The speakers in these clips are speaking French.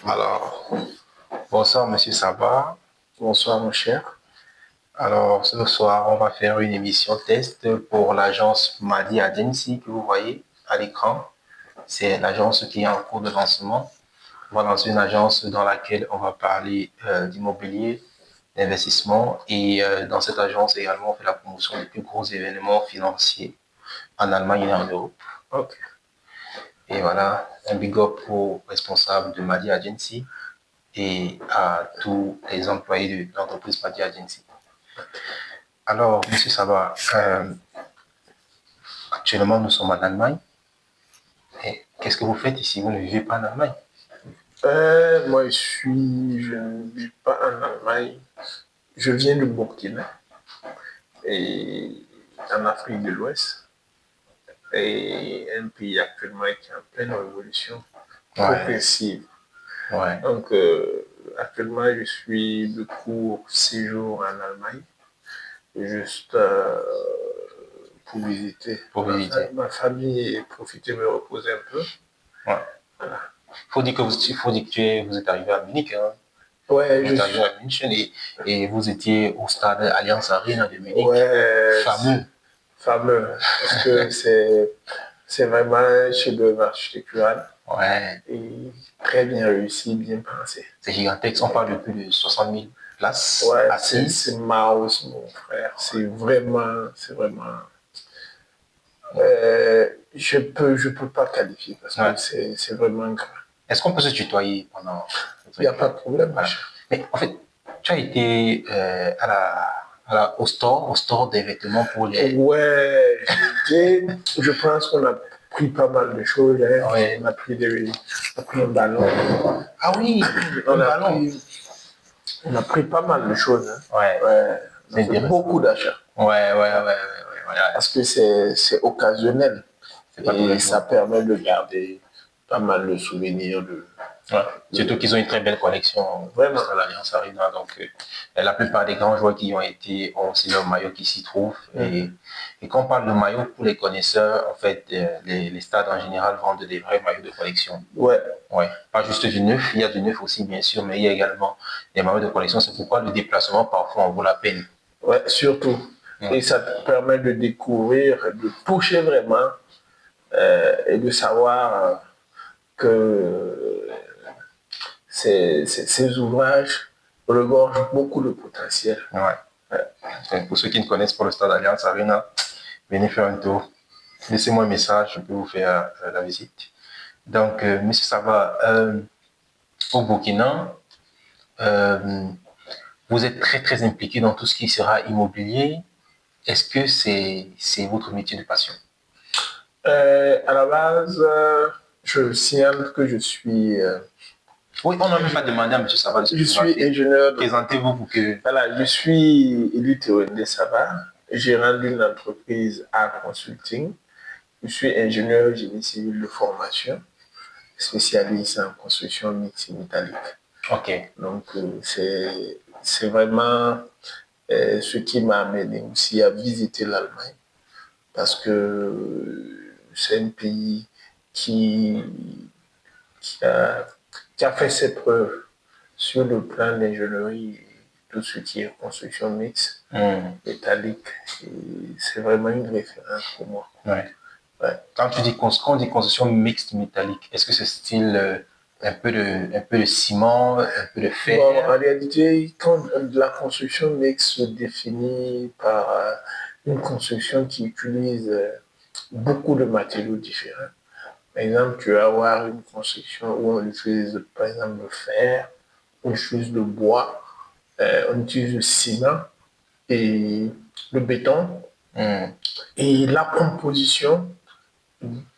Alors, bonsoir Monsieur Sabah. Bonsoir, mon cher. Alors, ce soir, on va faire une émission test pour l'agence Madi Agency que vous voyez à l'écran. C'est l'agence qui est en cours de lancement. On va lancer une agence dans laquelle on va parler d'immobilier, d'investissement et dans cette agence également, on fait la promotion des plus gros événements financiers en Allemagne et en Europe. Ok. Et voilà, un big up aux responsables de Madi Agency et à tous les employés de l'entreprise Madi Agency. Alors, Monsieur Sabah, actuellement nous sommes en Allemagne. Et qu'est-ce que vous faites ici? Vous ne vivez pas en Allemagne? Moi, je ne vis pas en Allemagne. Je viens du Burkina, et en Afrique de l'Ouest, et un pays actuellement qui est en pleine révolution progressive. Ouais. Donc, actuellement, je suis de court séjour en Allemagne, juste pour visiter ma famille et profiter, me reposer un peu. Ouais. Voilà. Faut dire que vous êtes arrivé à Munich. Hein. Ouais, vous êtes arrivé à München et vous étiez au stade Allianz Arena de Munich. Ouais, fameux. Parce que c'est vraiment un chef-d'œuvre architectural. Ouais. Et très bien réussi, bien pensé. C'est gigantesque. On parle de plus de 60 000 places assises. C'est mouse, mon frère. C'est vraiment. Je peux pas qualifier parce que c'est vraiment grand. Est-ce qu'on peut se tutoyer pendant? Il n'y a pas de problème. Voilà. Mais en fait, tu as été au store des vêtements pour les. Ouais, je pense qu'on a pris pas mal de choses. Hein. Ouais. On a pris un ballon. Ah oui, un ballon. On a pris pas mal de choses. Hein. Ouais. On a fait beaucoup d'achats. Ouais. Parce que c'est occasionnel. Et ça permet de garder pas mal de souvenirs. Surtout qu'ils ont une très belle collection. Vraiment. À l'Alliance Arena. Donc, la plupart des grands joueurs qui y ont été ont aussi leur maillot qui s'y trouve. Et quand on parle de maillot, pour les connaisseurs, en fait, les stades en général vendent des vrais maillots de collection. Ouais. Pas juste du neuf, il y a du neuf aussi, bien sûr, mais il y a également des maillots de collection. C'est pourquoi le déplacement, parfois, en vaut la peine. Ouais, surtout. Et ça te permet de découvrir, de toucher vraiment et de savoir que ces ouvrages regorgent beaucoup de potentiel. Ouais. Pour ceux qui ne connaissent pas le stade Allianz Arena, venez faire un tour. Laissez-moi un message, je peux vous faire la visite. Donc, Monsieur Sabah, au Burkina, vous êtes très très impliqué dans tout ce qui sera immobilier. Est-ce que c'est votre métier de passion? À la base, je signale que je suis. Oui, on n'a même pas demandé à M. Sabah de se présenter. Je suis ingénieur. Présentez-vous pour que. Voilà, je suis Élie Théoendé Sabah, gérant d'une entreprise Art Consulting. Je suis ingénieur génie civil de formation, spécialiste en construction mixte et métallique. Ok. Donc, c'est vraiment ce qui m'a amené aussi à visiter l'Allemagne, parce que c'est un pays qui a fait ses preuves sur le plan de l'ingénierie et tout ce qui est construction mixte, métallique. C'est vraiment une référence pour moi. Ouais. Quand on dit construction mixte métallique, est-ce que c'est style un peu de ciment, un peu de fer? Bon, en réalité, quand la construction mixte se définit par une construction qui utilise beaucoup de matériaux différents. Par exemple, tu vas avoir une construction où on utilise, par exemple, le fer, on utilise le bois, on utilise le ciment et le béton. Et la composition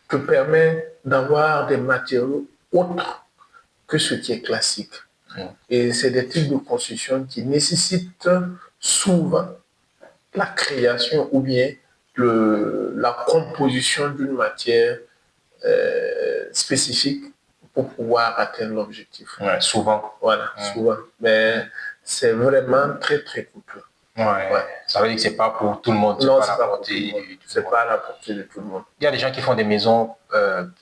te permet d'avoir des matériaux autres que ce qui est classique. Et c'est des types de construction qui nécessitent souvent la création ou bien la composition d'une matière spécifique pour pouvoir atteindre l'objectif. Souvent. Voilà, souvent. Mais c'est vraiment très, très coûteux. Ouais. Ouais. Ça veut dire que c'est pas pour tout le monde, c'est Non, pas à c'est la pas pour tout le portée monde. de tout le C'est monde. pas à la portée de tout le monde. Il y a des gens qui font des maisons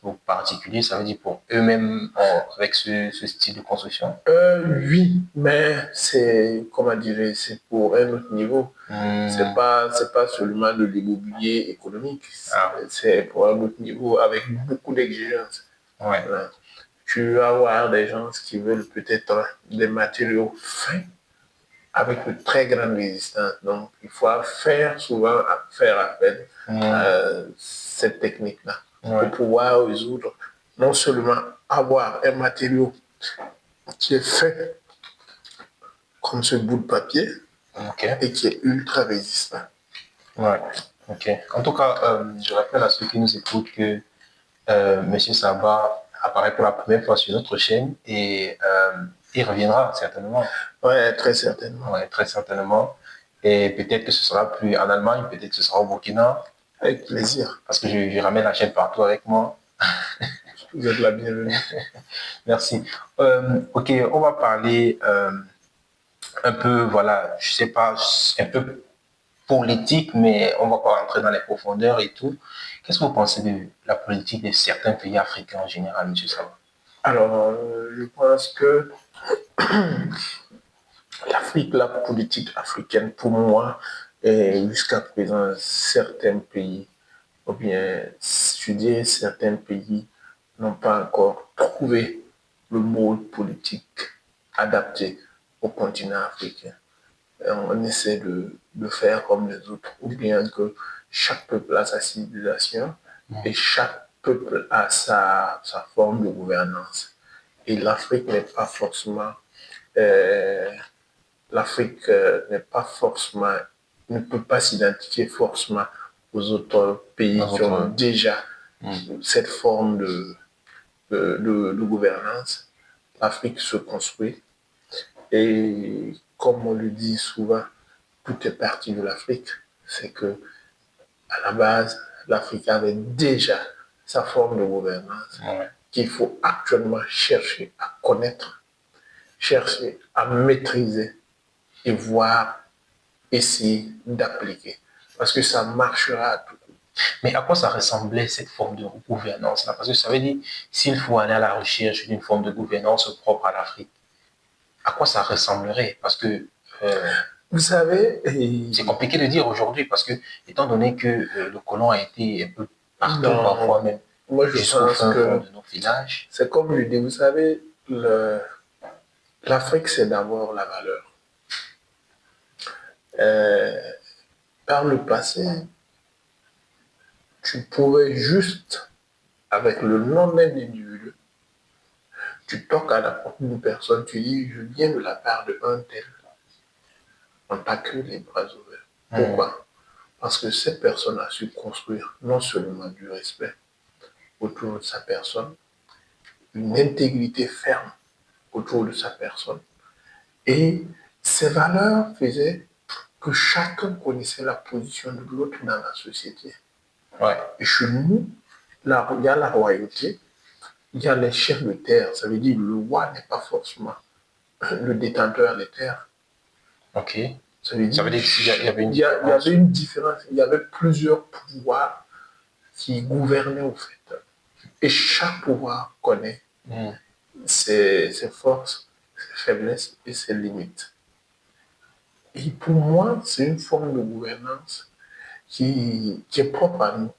pour particuliers, ça veut dire pour eux-mêmes avec ce style de construction. Oui, mais c'est, comment dire, c'est pour un autre niveau. C'est pas seulement de l'immobilier économique, Ah, c'est pour un autre niveau avec beaucoup d'exigences. ouais. Voilà. Tu vas avoir des gens qui veulent peut-être des matériaux fins avec de très grandes résistances. Donc, il faut souvent faire appel à cette technique-là Ouais. pour pouvoir résoudre, non seulement avoir un matériau qui est fait comme ce bout de papier Ok. et qui est ultra résistant. Ouais. Ok. En tout cas, je rappelle à ceux qui nous écoutent que Monsieur Saba apparaît pour la première fois sur notre chaîne et il reviendra certainement. Ouais, très certainement. Ouais, très certainement. Et peut-être que ce sera plus en Allemagne, peut-être que ce sera au Burkina, Avec plaisir. parce que je ramène la chaîne partout avec moi. Vous êtes la bienvenue. Merci. Ok, on va parler un peu, voilà, je sais pas, un peu politique, mais on va pas rentrer dans les profondeurs et tout. Qu'est-ce que vous pensez de la politique de certains pays africains en général, M. Saba? Alors, je pense que l'Afrique, la politique africaine, pour moi, est jusqu'à présent, certains pays, ou bien, je dirais certains pays, n'ont pas encore trouvé le mode politique adapté au continent africain. On essaie de faire comme les autres, ou bien que chaque peuple a sa civilisation et chaque peuple a sa forme de gouvernance. Et l'Afrique n'est pas forcément euh, l'Afrique n'est pas forcément, ne peut pas s'identifier forcément aux autres pays qui ont déjà cette forme de gouvernance. L'Afrique se construit et comme on le dit souvent, tout est parti de l'Afrique. C'est que à la base, l'Afrique avait déjà sa forme de gouvernance qu'il faut actuellement chercher à connaître, chercher à maîtriser et voir essayer d'appliquer. Parce que ça marchera à tout coup. Mais à quoi ça ressemblait cette forme de gouvernance-là? Parce que ça veut dire, s'il faut aller à la recherche d'une forme de gouvernance propre à l'Afrique, à quoi ça ressemblerait? Parce que vous savez, c'est compliqué de dire aujourd'hui, parce que, étant donné que le colon a été un peu partout, parfois même, moi je jusqu'au pense fin fond que de nos villages. c'est comme je dis, vous savez, l'Afrique c'est d'abord la valeur. Par le passé, tu pouvais juste, avec le nom d'un individu, tu toques à la porte d'une personne, tu dis, je viens de la part de un tel. On t'accueille les bras ouverts. Pourquoi? Parce que cette personne a su construire non seulement du respect autour de sa personne, une intégrité ferme autour de sa personne. Et ces valeurs faisaient que chacun connaissait la position de l'autre dans la société. Ouais. Et chez nous, il y a la royauté, il y a les chefs de terre. Ça veut dire que le roi n'est pas forcément le détenteur des terres. Ok. Ça veut dire qu'il y avait une il y différence. avait une différence. Il y avait plusieurs pouvoirs qui gouvernaient au fait. Et chaque pouvoir connaît ses forces, ses faiblesses et ses limites. Et pour moi, c'est une forme de gouvernance qui est propre à nous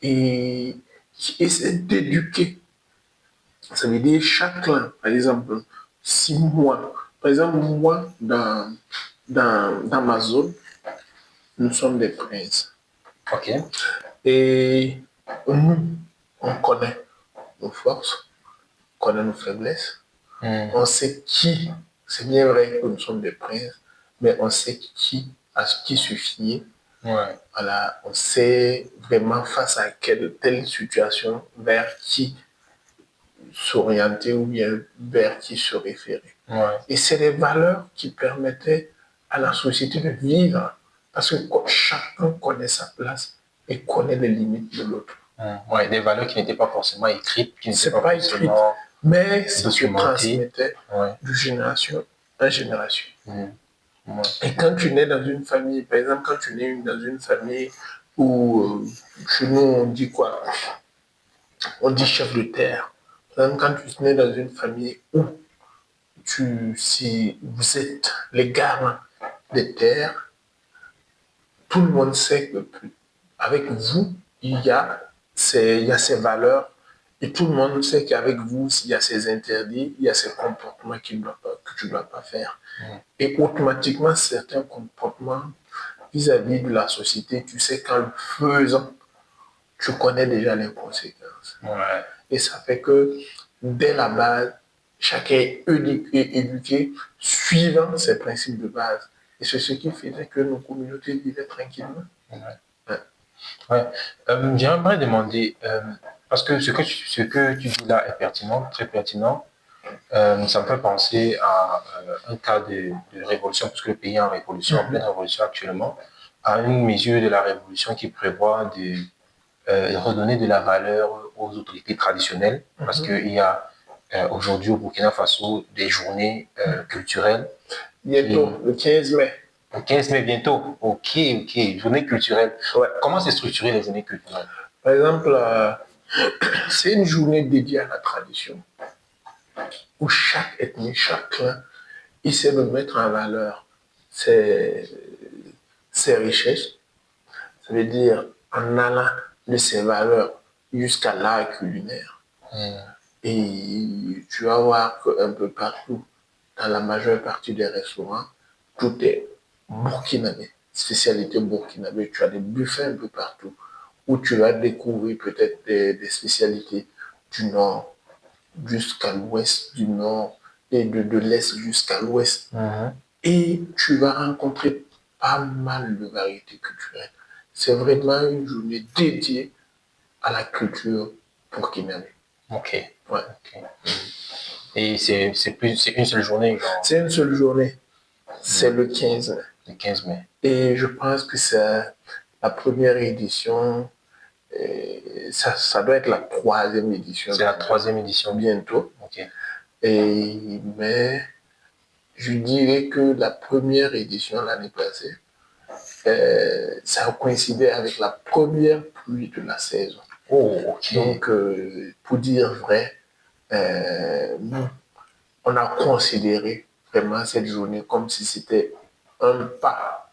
et qui essaie d'éduquer. Ça veut dire chaque clan, par exemple, si moi, par exemple, moi, dans ma zone, nous sommes des princes. Ok. Et nous, on connaît nos forces, on connaît nos faiblesses, on sait qui, c'est bien vrai que nous sommes des princes, mais on sait qui, à qui se fier. Ouais. Voilà, on sait vraiment face à telle situation vers qui s'orienter ou bien vers qui se référer. Ouais. Et c'est les valeurs qui permettaient à la société de vivre parce que chacun connaît sa place et connaît les limites de l'autre. Ouais, des valeurs qui n'étaient pas forcément écrites, qui n'étaient pas écrites, mais ça se transmettait de génération en génération. Et quand tu nais dans une famille, par exemple, quand tu nais dans une famille où, chez nous, on dit quoi? On dit chef de terre. Par exemple, quand tu nais dans une famille où si vous êtes les garants des terres, tout le monde sait que avec vous, il y a ces valeurs et tout le monde sait qu'avec vous, il y a ces interdits, il y a ces comportements que tu ne dois pas faire. Et automatiquement, certains comportements vis-à-vis de la société, tu sais qu'en le faisant, tu connais déjà les conséquences. Et ça fait que dès la base, chacun est éduqué suivant ces principes de base. Et c'est ce qui faisait que nos communautés vivaient tranquillement. J'aimerais demander, parce que ce que tu dis là est pertinent, très pertinent. Ça me fait penser à un cas de révolution, parce que le pays est en révolution, en pleine révolution actuellement, à une mesure de la révolution qui prévoit de redonner de la valeur aux autorités traditionnelles, parce qu'il y a aujourd'hui au Burkina Faso des journées culturelles. Bientôt, le 15 mai. Le 15 mai bientôt. Ok. Journée culturelle. Comment c'est structuré les journées culturelles? Par exemple, c'est une journée dédiée à la tradition, où chaque ethnie, chaque clan essaie de mettre en valeur ses richesses. Ça veut dire en allant de ses valeurs jusqu'à l'art culinaire. Et tu vas voir qu'un peu partout, dans la majeure partie des restaurants, tout est burkinabé, spécialité burkinabé. Tu as des buffets un peu partout où tu vas découvrir peut-être des spécialités du nord jusqu'à l'ouest, du nord et de l'est jusqu'à l'ouest. Et tu vas rencontrer pas mal de variétés culturelles. C'est vraiment une journée dédiée à la culture burkinabé. Ok. Et c'est une seule journée, genre? C'est une seule journée. C'est le 15 mai. Le 15 mai. Et je pense que c'est la première édition. Ça doit être la 3e édition. C'est la 3e édition. Bientôt. Ok. Mais je dirais que la première édition l'année passée, ça a coïncidé avec la première pluie de la saison. Oh, ok. Donc, pour dire vrai, on a considéré vraiment cette journée comme si c'était un pas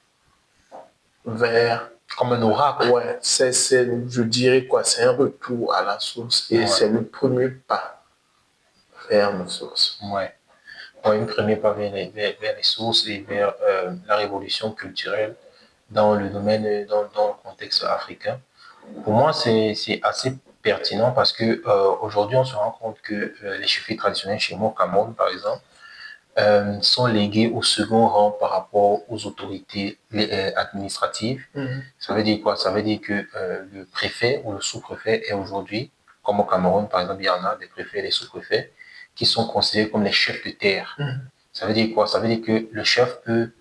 vers... Comme un oracle. Ouais, je dirais quoi, c'est un retour à la source et c'est le premier pas vers nos sources. Un premier pas vers les sources et vers la révolution culturelle dans le domaine, dans le contexte africain. Pour moi, c'est assez pertinent parce que aujourd'hui, on se rend compte que les chefferies traditionnelles chez moi, au Cameroun, par exemple, sont légués au second rang par rapport aux autorités administratives. Ça veut dire quoi? Ça veut dire que le préfet ou le sous-préfet est aujourd'hui, comme au Cameroun, par exemple, il y en a des préfets et des sous-préfets qui sont considérés comme les chefs de terre. Ça veut dire quoi? Ça veut dire que le chef peut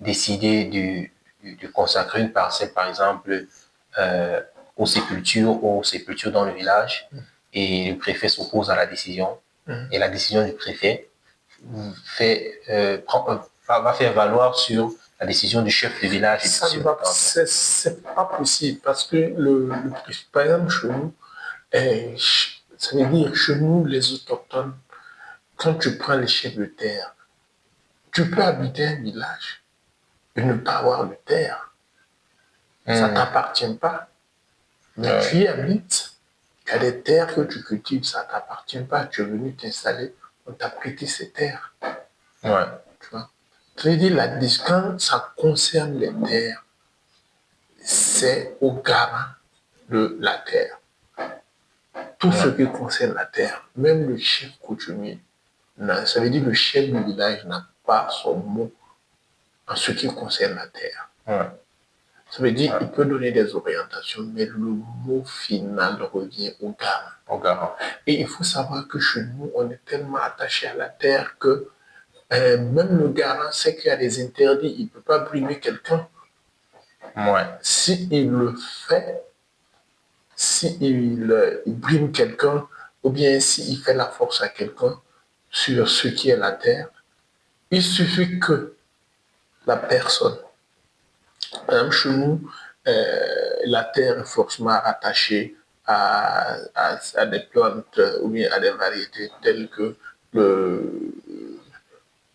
décider de consacrer une parcelle, par exemple, aux sépultures dans le village, et le préfet s'oppose à la décision. Et la décision du préfet va faire valoir sur la décision du chef de village. C'est pas possible parce que par exemple chez nous, ça veut dire chez nous les autochtones, quand tu prends les chefs de terre, tu peux habiter un village et ne pas avoir de terre. Ça ne t'appartient pas. Mais tu y habites, tu as des terres que tu cultives, ça ne t'appartient pas. Tu es venu t'installer, on t'a prêté ces terres. Tu vois? Ça veut dire, quand ça concerne les terres, c'est au garant de la terre. Tout ce qui concerne la terre, même le chef coutumier, ça veut dire le chef du village n'a pas son mot en ce qui concerne la terre. Ça veut dire qu'il peut donner des orientations, mais le mot final revient au garant. Et il faut savoir que chez nous, on est tellement attaché à la terre que même le garant sait qu'il y a des interdits. Il ne peut pas brimer quelqu'un. S'il le fait, s'il brime quelqu'un, ou bien s'il fait la force à quelqu'un sur ce qui est la terre, il suffit que la personne. Par exemple, chez nous, la terre est forcément attachée à des plantes ou bien à des variétés telles que le,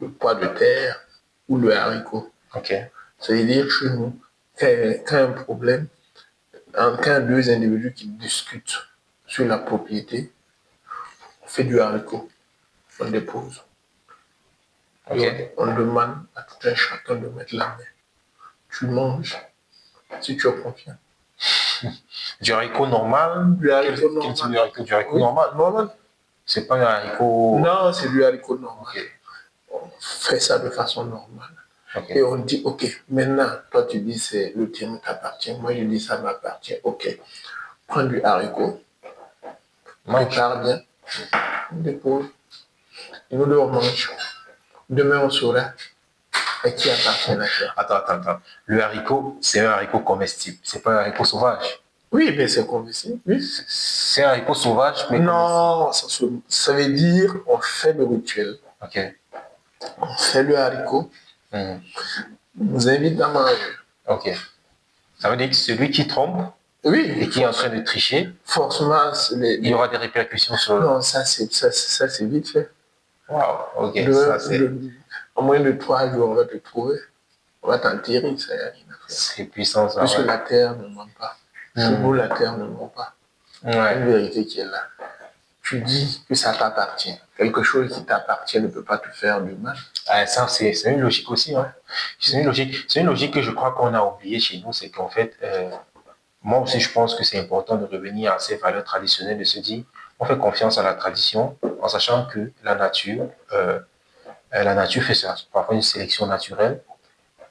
le pois de terre ou le haricot. Ok. Ça veut dire chez nous, quand il y a un problème, quand deux individus qui discutent sur la propriété, on fait du haricot, on dépose. Ok. Et on demande à tout un chacun de mettre la main. Tu manges si tu as confiance. Du haricot normal? Du haricot Quel type normal. de haricot? Du haricot Oui, normal? normal. C'est pas un haricot. Non, c'est du haricot normal. Ok. On fait ça de façon normale. Ok. Et on dit, OK, maintenant, toi tu dis c'est le terme t'appartient, moi je dis ça m'appartient. OK, prends du haricot, Mange. prépare bien, on dépose, et nous deux on mange. Demain on saura à qui appartient la terre. Attends. Le haricot, c'est un haricot comestible. C'est pas un haricot sauvage. Oui, mais c'est comestible. Oui. C'est un haricot sauvage, mais non, ça veut dire on fait le rituel. Ok. On fait le haricot, Mhm. on nous invite à manger. Ok. Ça veut dire que celui qui trompe Oui, et qui est en train de tricher, forcément, il y aura des répercussions sur. non, ça c'est vite fait. Waouh, ok, ça En moins de 3 jours, on va te trouver. On va t'en tirer, ça y a rien à faire. c'est puissant ça. Puisque Ouais. la terre ne ment pas. Chez nous, la terre ne ment pas. Il y a une Ouais. vérité qui est là. Tu dis que ça t'appartient. Quelque chose qui t'appartient ne peut pas te faire du mal. Ah, ça, c'est une logique aussi. Hein. C'est une logique que je crois qu'on a oubliée chez nous. C'est qu'en fait, moi aussi, je pense que c'est important de revenir à ces valeurs traditionnelles, de se dire, on fait confiance à la tradition en sachant que la nature fait ça, parfois une sélection naturelle.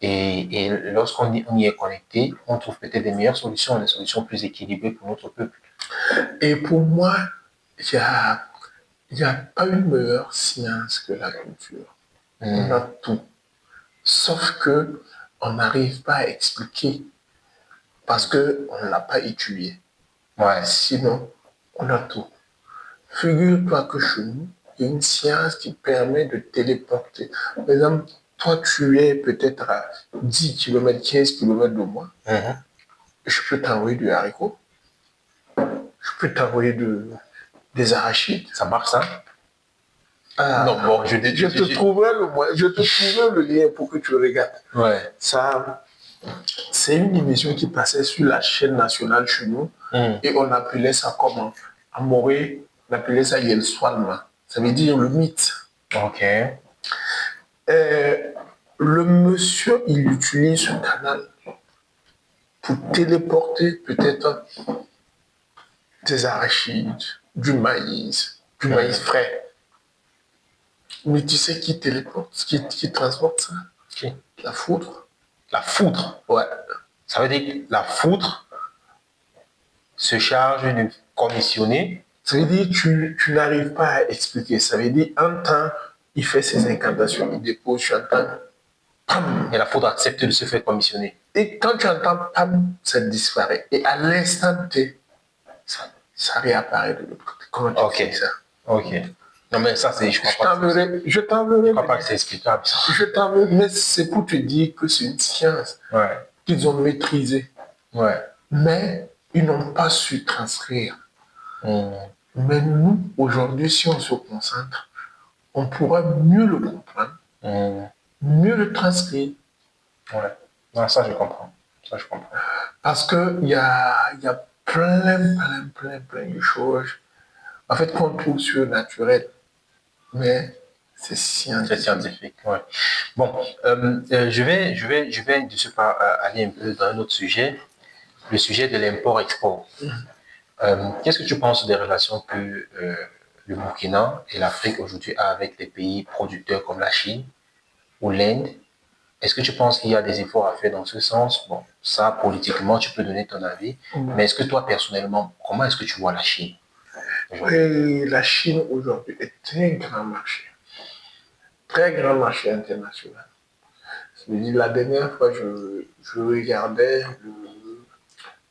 Et lorsqu'on y est connecté, on trouve peut-être des meilleures solutions, des solutions plus équilibrées pour notre peuple. Et pour moi, il n'y a pas une meilleure science que la culture. On a tout. Sauf que on n'arrive pas à expliquer parce qu'on ne l'a pas étudié. Ouais. Sinon, on a tout. Figure-toi que chez nous, il y a une science qui permet de téléporter. Par exemple, toi, tu es peut-être à 10 km, 15 km de moi. Je peux t'envoyer du haricot. Je peux t'envoyer des arachides. Ça marche, ça? Non, bon, je te trouverai le lien pour que tu regardes. Ouais. Ça, c'est une émission qui passait sur la chaîne nationale chez nous et on appelait ça comment? À Morée, on appelait ça Yel Swalma. Ça veut dire le mythe. Ok. Le monsieur, il utilise ce canal pour téléporter peut-être des arachides, du maïs frais. Mais tu sais qui téléporte, qui transporte ça? Qui? La foudre. La foudre? Ouais. Ça veut dire que la foudre se charge de commissionner. Ça veut dire que tu n'arrives pas à expliquer. Ça veut dire un temps, il fait ses incantations, il dépose, tu entends. Pam. Et la foudre accepte de se faire commissionner. Et quand tu entends pam, ça disparaît. Et à l'instant T, ça réapparaît de l'autre côté. Comment tu fais ça? Ok. Non, mais ça, c'est. Je t'enverrai. Je crois pas que c'est explicable. Je t'enverrai, mais c'est pour te dire que c'est une science qu'ils ont maîtrisée. Ouais. Mais ils n'ont pas su transcrire. Mais nous, aujourd'hui, si on se concentre, on pourra mieux le comprendre, mieux le transcrire. Ouais. Non, ça, je comprends. Ça, je comprends. Parce qu'il y a plein de choses, en fait, qu'on trouve sur naturel. Mais c'est scientifique. C'est scientifique, ouais. Bon, je vais de ce pas aller un peu dans un autre sujet, le sujet de l'import-export. Qu'est-ce que tu penses des relations que le Burkina et l'Afrique aujourd'hui a avec les pays producteurs comme la Chine ou l'Inde? Est-ce que tu penses qu'il y a des efforts à faire dans ce sens? Bon, ça, politiquement, tu peux donner ton avis, mais est-ce que toi, personnellement, comment est-ce que tu vois la Chine? Et la Chine aujourd'hui est un grand marché, très grand marché international. La dernière fois, je regardais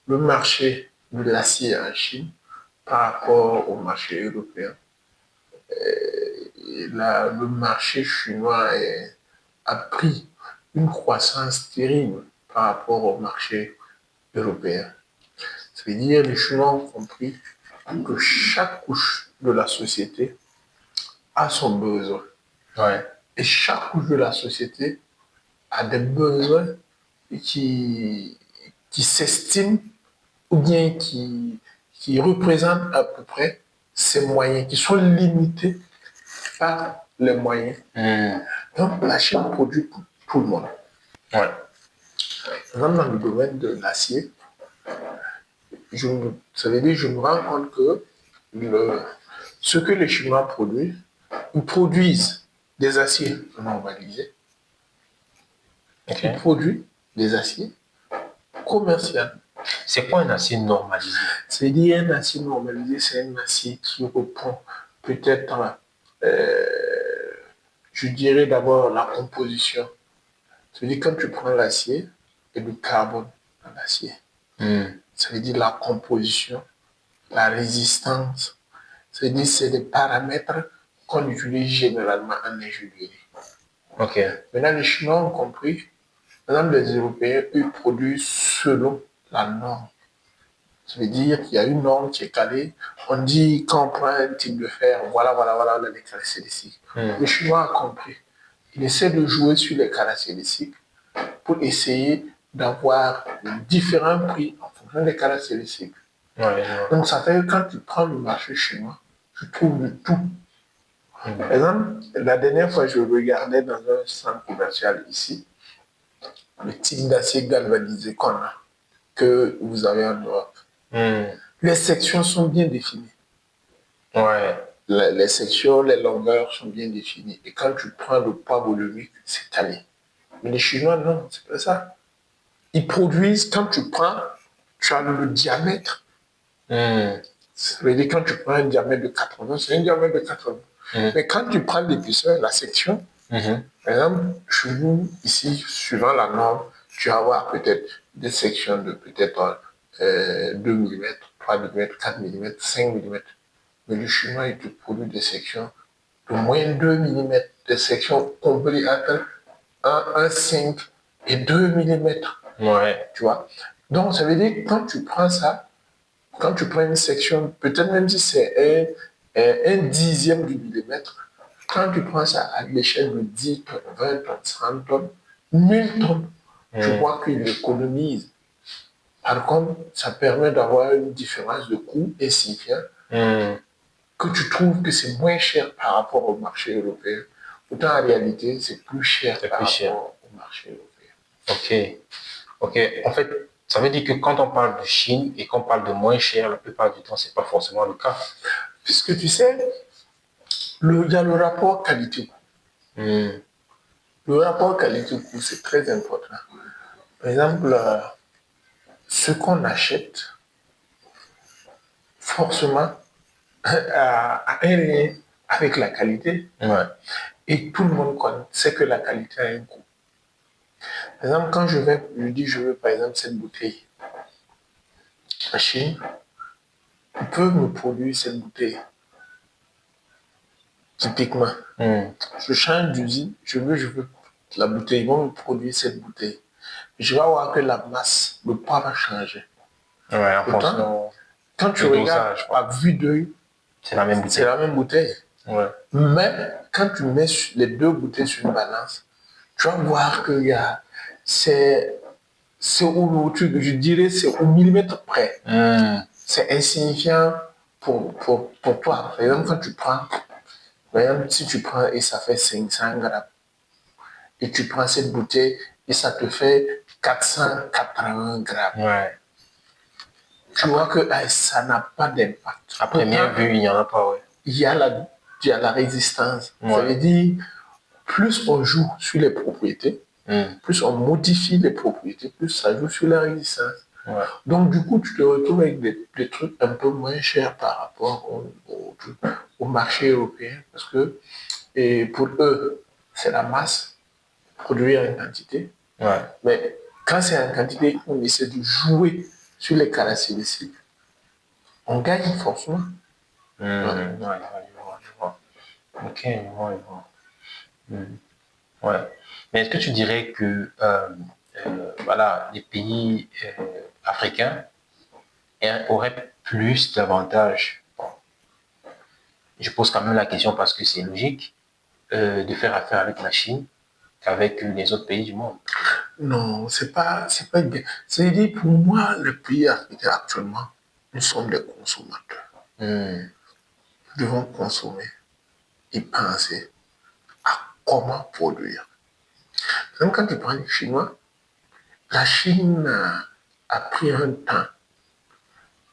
le marché de l'acier en Chine par rapport au marché européen. Et là, le marché chinois a pris une croissance terrible par rapport au marché européen. Ça veut dire les Chinois ont compris que chaque couche de la société a son besoin. Ouais. Et chaque couche de la société a des besoins qui, qui s'estiment ou bien qui représentent à peu près ces moyens, qui sont limités par les moyens. Donc la Chine produit pour tout le monde. Ouais. Par exemple, dans le domaine de l'acier, ça veut dire que je me rends compte que ce que les Chinois produisent, ils produisent des aciers normalisés, Okay. ils produisent des aciers commerciaux. C'est quoi un acier normalisé? C'est-à-dire un acier normalisé, c'est un acier qui reprend peut-être, je dirais d'abord la composition. C'est-à-dire quand tu prends l'acier et le carbone dans l'acier, ça veut dire la composition, la résistance. C'est-à-dire c'est des paramètres qu'on utilise généralement en ingénierie. Ok. Maintenant, les Chinois ont compris. Par exemple, les Européens, eux, produisent selon la norme. Ça veut dire qu'il y a une norme qui est calée. On dit, quand on prend un type de fer, voilà, on a les caractéristiques. Le Chinois a compris. Il essaie de jouer sur les caractéristiques pour essayer d'avoir différents prix en fonction des caractéristiques. Ouais. Donc, ça fait que quand tu prends le marché chinois, tu trouves de tout. Par exemple, la dernière fois, je regardais dans un centre commercial ici, le type d'acier galvanisé qu'on a, que vous avez en Europe. Les sections sont bien définies. Ouais. Les sections, les longueurs sont bien définies. Et quand tu prends le poids volumique, c'est calé. Mais les Chinois, non, c'est pas ça. Ils produisent, quand tu prends, tu as le diamètre. Ça veut dire quand tu prends un diamètre de 80, c'est un diamètre de 80. Mais quand tu prends l'épaisseur, la section, par exemple, chez vous, ici, suivant la norme, tu vas avoir peut-être des sections de peut-être 2 mm, 3 mm, 4 mm, 5 mm. Mais le chinois, il te produit des sections de moins de 2 mm, des sections complètes entre 1,5 et 2 mm. Ouais. Tu vois? Donc, ça veut dire que quand tu prends ça, quand tu prends une section, peut-être même si c'est un dixième du millimètre, quand tu prends ça à l'échelle de 10 tonnes, 20 tonnes, 100 tonnes, 1000 tonnes, tu vois qu'il économise. Par contre, ça permet d'avoir une différence de coût insignifiant que tu trouves que c'est moins cher par rapport au marché européen. Pourtant, en réalité, c'est plus cher par rapport au marché européen. Ok. En fait, ça veut dire que quand on parle de Chine et qu'on parle de moins cher, la plupart du temps, c'est pas forcément le cas. Puisque tu sais, il y a le rapport qualité-coût. Le rapport qualité-coût, c'est très important. Par exemple, ce qu'on achète, forcément, a un lien avec la qualité. Ouais. Et tout le monde sait que la qualité a un coût. Par exemple, quand je dis je veux par exemple cette bouteille, la Chine, ils peuvent me produire cette bouteille. Typiquement, je change d'usine, je veux la bouteille, ils vont me produire cette bouteille. Je vais voir que la masse, le poids va changer. Ouais, en Pourtant, fonction quand tu regardes à vue d'œil, c'est la même bouteille. C'est la même bouteille. Ouais. Mais quand tu mets les deux bouteilles sur une balance, tu vas voir que c'est je dirais, c'est au millimètre près. C'est insignifiant pour toi. Par exemple, quand tu prends, par exemple, si tu prends et ça fait 500 grammes, et tu prends cette bouteille et ça te fait 480 grammes. Ouais. Tu vois que ça n'a pas d'impact. À première vue, il n'y en a pas, ouais. Il y a la résistance. Ouais. Ça veut dire, plus on joue sur les propriétés, plus on modifie les propriétés, plus ça joue sur la résistance. Ouais. Donc, du coup, tu te retrouves avec des trucs un peu moins chers par rapport au marché européen. Parce que pour eux, c'est la masse, produire en quantité. Ouais. Mais quand c'est en quantité, on essaie de jouer sur les caractéristiques. On gagne forcément. Ouais, je vois. Ok, je vois. Ouais. Mais est-ce que tu dirais que voilà, les pays africains auraient plus d'avantages? Bon, je pose quand même la question parce que c'est logique de faire affaire avec la Chine qu'avec les autres pays du monde. Non, c'est pas bien. C'est-à-dire, pour moi, le pays africain actuellement, nous sommes des consommateurs. Hmm. Nous devons consommer et penser à comment produire. Même quand tu prends les Chinois, la Chine a pris un temps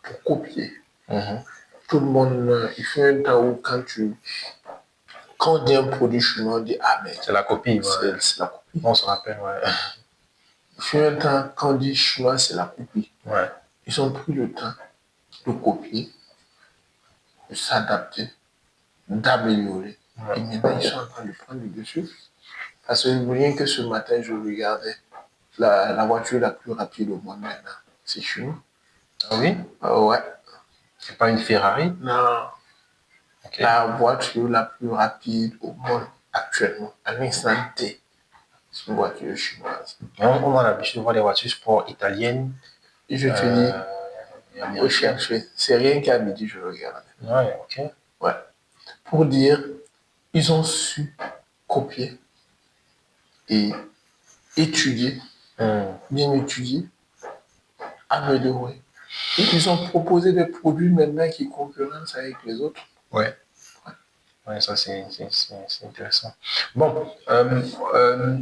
pour copier. Mhm. Tout le monde, il fait un temps où quand on dit un produit chinois, on dit ah mais C'est la copie, ouais. c'est la copie. On se rappelle, ouais. Il fait un temps, quand on dit chinois, c'est la copie. Ouais. Ils ont pris le temps de copier, de s'adapter, d'améliorer. Ouais. Et maintenant, ils sont en train de prendre le dessus. Parce que rien que ce matin, je regardais la voiture la plus rapide au monde maintenant. C'est chinois. Ah oui? Ouais. C'est pas une Ferrari? Non. Ok. La voiture la plus rapide au monde actuellement, à l'instant T, c'est une voiture chinoise. On a l'habitude de voir des voitures sport italiennes Et je te dis, et il faut américaines. chercher. C'est rien qu'à midi, je regarde. Ouais, ok. Ouais. Pour dire, ils ont su copier et étudier, Hmm. bien étudier, améliorer. Et ils ont proposé des produits maintenant qui concurrencent avec les autres. Ouais. Ouais, ça c'est intéressant. Bon,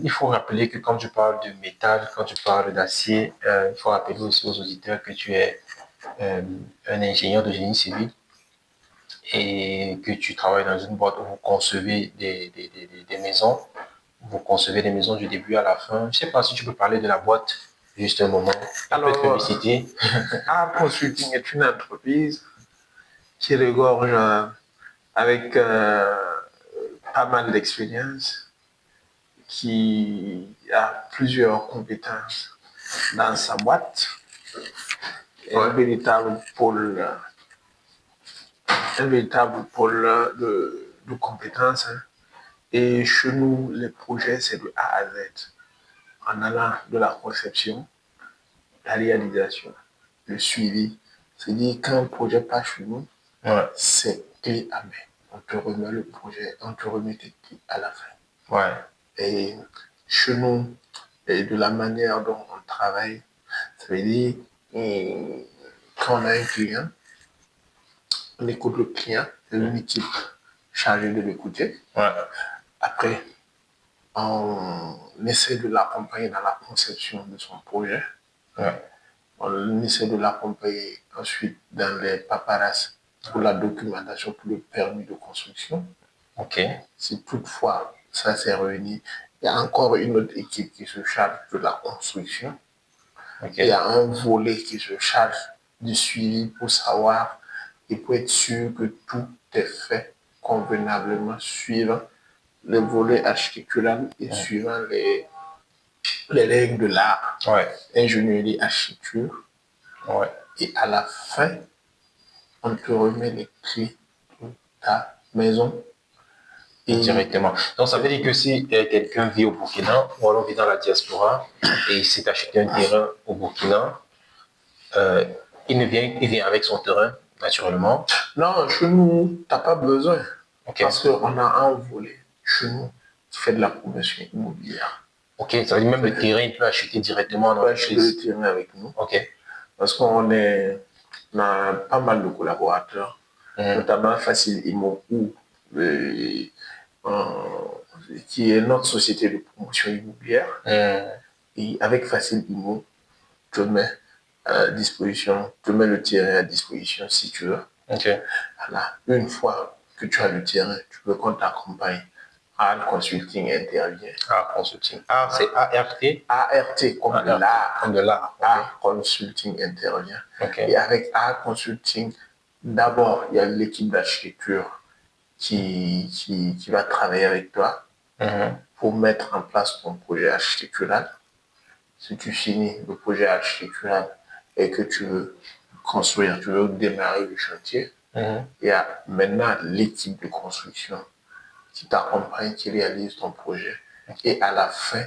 il faut rappeler que quand tu parles de métal, quand tu parles d'acier, il faut rappeler aussi aux auditeurs que tu es euh, un ingénieur de génie civil et que tu travailles dans une boîte où vous concevez des maisons. Vous concevez des maisons du début à la fin. Je ne sais pas si tu peux parler de la boîte juste un moment. Un peu de Alors, publicité. Art Consulting est une entreprise qui regorge avec pas mal d'expérience, qui a plusieurs compétences dans sa boîte, un véritable pôle de compétences. Hein. Et chez nous, les projets, c'est de A à Z, en allant de la conception, la réalisation, le suivi. C'est-à-dire, quand un projet passe chez nous, Ouais. c'est clé à main. On te remet le projet, on te remet tes clés à la fin. Ouais. Et chez nous, et de la manière dont on travaille, ça veut dire, quand on a un client, on écoute le client, c'est une équipe chargée de l'écouter. Ouais. Après, on essaie de l'accompagner dans la conception de son projet. Ouais. On essaie de l'accompagner ensuite dans les paperasses pour la documentation pour le permis de construction. Ok. Si toutefois ça s'est réuni, il y a encore une autre équipe qui se charge de la construction. Ok. Il y a un volet qui se charge du suivi pour savoir et pour être sûr que tout est fait convenablement suivant les volets architecturaux et suivant les règles de l'art, Ouais. ingénierie, architecture. Ouais. Et à la fin, on te remet les clés de ta maison. Et Directement. Donc, ça veut dire que si quelqu'un vit au Burkina ou alors vit dans la diaspora et il s'est acheté un terrain au Burkina, euh, il vient avec son terrain, naturellement. non, chez nous, tu n'as pas besoin. Ok. Parce qu'on a un volet chez nous qui fait de la promotion immobilière. Ok, ça veut dire même le terrain, il peut acheter directement en On peut acheter le entreprise. terrain avec nous. Ok. Parce on a pas mal de collaborateurs, notamment Facile Immo, qui est notre société de promotion immobilière. Et avec Facile Immo, tu mets à disposition, tu mets le terrain à disposition si tu veux. Ok. Voilà. Une fois que tu as le terrain, tu veux qu'on t'accompagne. Art Consulting intervient. Art Consulting. Art, c'est A-R-T. ART comme ART, l'art. comme de l'art. Ok. Art Consulting intervient. Ok. Et avec Art Consulting, d'abord, il y a l'équipe d'architecture qui va travailler avec toi pour mettre en place ton projet architectural. Si tu finis le projet architectural et que tu veux construire, tu veux démarrer le chantier, il y a maintenant l'équipe de construction qui t'accompagne, qui réalise ton projet Et à la fin,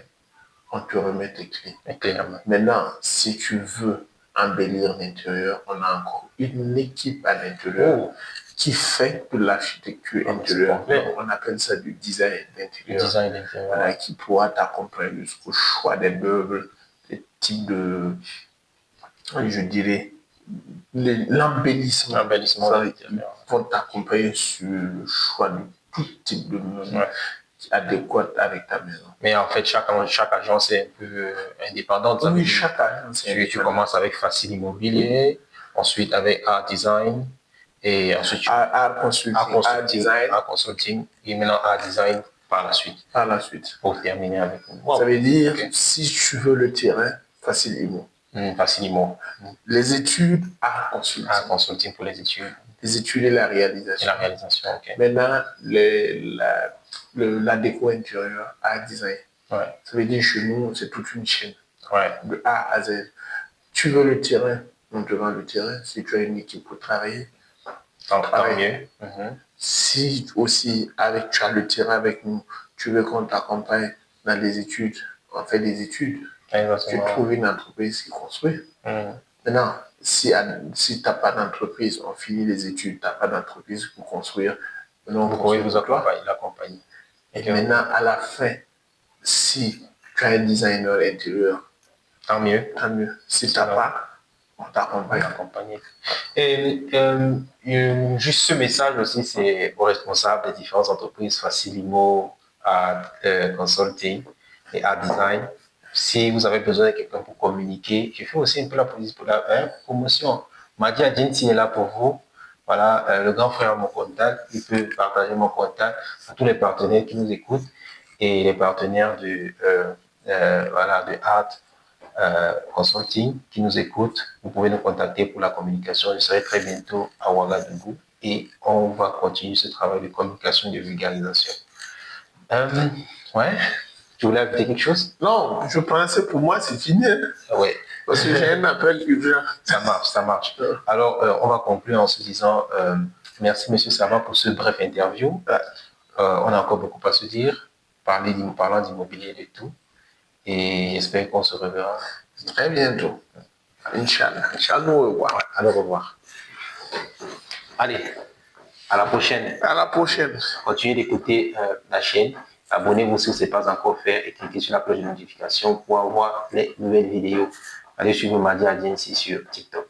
on te remet tes clés. Clairement. Maintenant, si tu veux embellir l'intérieur, on a encore une équipe à l'intérieur qui fait de l'architecture intérieure. On appelle ça du design d'intérieur. Voilà, qui pourra t'accompagner jusqu'au choix des meubles, des types de, je dirais, l'embellissement. Ils vont t'accompagner sur le choix de tout type de meubles adéquats avec ta maison. Mais en fait, chaque agence est un peu indépendante. Oui, chaque agence est indépendante. Tu commences avec Facile Immobilier, ensuite avec Art Design, et ensuite Art Consulting, et maintenant Art Design par la suite. Par la suite. Pour terminer avec nous. Wow. Ça veut dire, si tu veux le terrain, Facile Immo. Facile Immo. Les études, Art Consulting. Art Consulting pour les études. Les études et la réalisation. Et la réalisation, ok. Maintenant, la déco intérieure, Art Design. Ouais. Ça veut dire, chez nous, c'est toute une chaîne. Ouais. De A à Z. Tu veux le terrain, on te vend le terrain. Si tu as une équipe pour travailler, tant mieux. Si aussi, tu as le terrain avec nous, tu veux qu'on t'accompagne dans les études, on fait des études. Tu trouves une entreprise qui construit. Maintenant, si tu n'as pas d'entreprise, on finit les études, tu n'as pas d'entreprise pour construire. Vous pouvez vous l'accompagner. Et maintenant, à la fin, si tu as un designer intérieur, tant mieux. Si tu n'as pas, on t'accompagne. Et juste ce message aussi, c'est aux responsables des différentes entreprises, Facile Immo, Art Consulting et Art Design. Si vous avez besoin de quelqu'un pour communiquer, je fais aussi un peu la promotion. Madi Adjensi est là pour vous. Voilà, le grand frère a mon contact. Il peut partager mon contact à tous les partenaires qui nous écoutent et les partenaires de Art Consulting qui nous écoutent. Vous pouvez nous contacter pour la communication. Je serai très bientôt à Ouagadougou et on va continuer ce travail de communication et de vulgarisation. Ouais. Tu voulais ajouter quelque chose? Non, je pensais pour moi c'est fini. Oui. Parce que j'ai un appel urgent. Ça marche. Alors, on va conclure en se disant merci, Monsieur Savant, pour ce bref interview. On a encore beaucoup à se dire, parlant d'immobilier et de tout. Et j'espère qu'on se reverra très bientôt. Inch'Allah. Inch'Allah, au revoir. Au revoir. Allez, à la prochaine. À la prochaine. Continuez d'écouter la chaîne. Abonnez-vous si ce n'est pas encore fait et cliquez sur la cloche de notification pour avoir les nouvelles vidéos. Allez suivre Madi Adjensi sur TikTok.